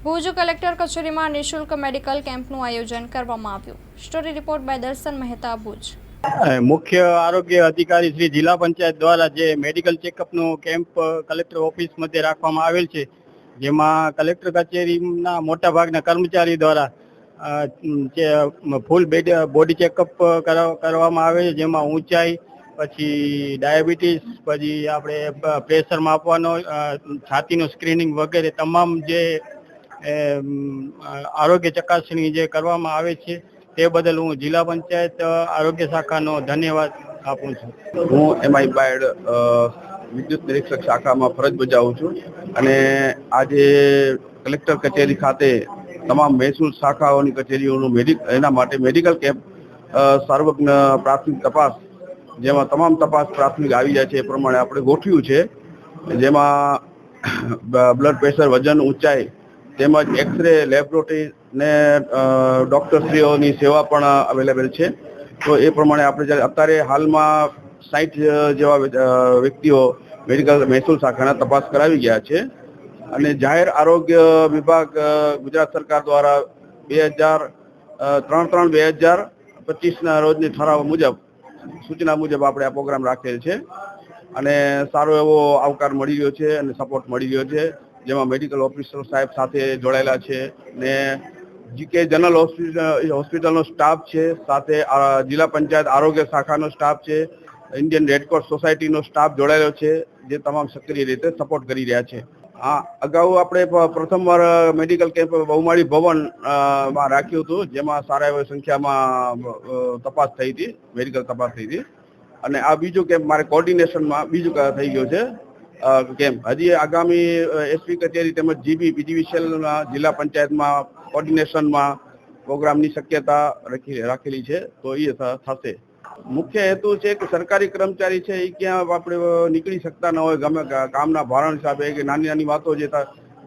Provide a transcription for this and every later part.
Bhuj collector કચેરીમાં નિઃશુલ્ક medical કેમ્પનું આયોજન કરવામાં આવ્યું. સ્ટોરી રિપોર્ટ બાય દર્શન મહેતા, ભુજ. મુખ્ય આરોગ્ય અધિકારી શ્રી જિલ્લા પંચાયત દ્વારા જે મેડિકલ ચેકઅપનો કેમ્પ કલેક્ટર ઓફિસ મધ્યે રાખવામાં આવેલ છે, જેમાં કલેક્ટર કચેરીના મોટાભાગના કર્મચારી દ્વારા ફૂલ બોડી ચેકઅપ કરવામાં આવે છે, જેમાં ઊંચાઈ, પછી ડાયાબિટીસ, પછી આપણે પ્રેશર માપવાનો, છાતીનું સ્ક્રીનિંગ વગેરે તમામ જે આરોગ્ય ચકાસણી જે કરવામાં આવે છે તે બદલ હું જિલ્લા પંચાયત આરોગ્ય શાખાનો ધન્યવાદ આપું છું. હું એમઆઈ બાયડ વિદ્યુત નિરીક્ષક શાખામાં ફરજ બજાવું છું અને આજે કલેક્ટર કચેરી ખાતે તમામ મહેસૂલ શાખાઓની કચેરીઓનું એના માટે મેડિકલ કેમ્પ સાર્વજનિક પ્રાથમિક તપાસ, જેમાં તમામ તપાસ પ્રાથમિક આવી જાય છે એ પ્રમાણે આપણે ગોઠવ્યું છે, જેમાં બ્લડ પ્રેશર, વજન, ઊંચાઈ તેમજ એક્સરે, લેબોરેટરી ને ડોક્ટરશ્રીઓની સેવા પણ અવેલેબલ છે. તો એ પ્રમાણે આપણે અત્યારે હાલમાં 60 જેવા વ્યક્તિઓ મેડિકલ મહેસૂલ શાખાના તપાસ કરાવી ગયા છે અને જાહેર આરોગ્ય વિભાગ ગુજરાત સરકાર દ્વારા 2023-2025ના રોજની ઠરાવ મુજબ સૂચના મુજબ આપણે આ પ્રોગ્રામ રાખેલ છે અને સારો એવો આવકાર મળી રહ્યો છે અને સપોર્ટ મળી રહ્યો છે, જેમાં મેડિકલ ઓફિસર સાહેબ સાથે જોડાયેલા છે ને જીકે જનરલ હોસ્પિટલનો સ્ટાફ છે, સાથે જિલ્લા પંચાયત આરોગ્ય શાખાનો સ્ટાફ છે, ઇન્ડિયન રેડક્રોસ સોસાયટીનો સ્ટાફ જોડાયેલો છે, જે તમામ સક્રિય રીતે સપોર્ટ કરી રહ્યા છે. અગાઉ આપણે પ્રથમવાર મેડિકલ કેમ્પ બહુમાળી ભવનમાં રાખ્યું હતું, જેમાં સારા એવી સંખ્યામાં તપાસ થઈ હતી, મેડિકલ તપાસ થઈ હતી અને આ બીજું કેમ્પ મારે કોર્ડિનેશનમાં બીજું થઈ ગયું છે કેમ્પ. હજી આગામી એસપી કચેરી તેમજ જીબી પીજીવીસીએલના જિલ્લા પંચાયતમાં કોર્ડિનેશનમાં પ્રોગ્રામની શક્યતા રાખેલી છે, તો એ થશે. મુખ્ય હેતુ છે કે સરકારી કર્મચારી છે એ ક્યાં આપણે નીકળી શકતા ન હોય, ગમે કામના ભારણ હિસાબે કે નાની નાની વાતો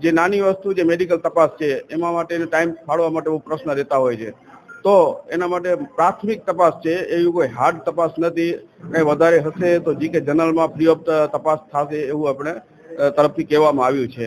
જે નાની વસ્તુ જે મેડિકલ તપાસ છે એમાં માટે ટાઈમ ફાળવા માટે બહુ પ્રશ્ન રહેતા હોય છે. તો એના માટે પ્રાથમિક તપાસ છે, એવી કોઈ હાર્ડ તપાસ નથી. કંઈ વધારે હશે તો જીકે જનરલમાં ફ્રી ઓફ તપાસ થશે એવું આપણે તરફથી કહેવામાં આવ્યું છે.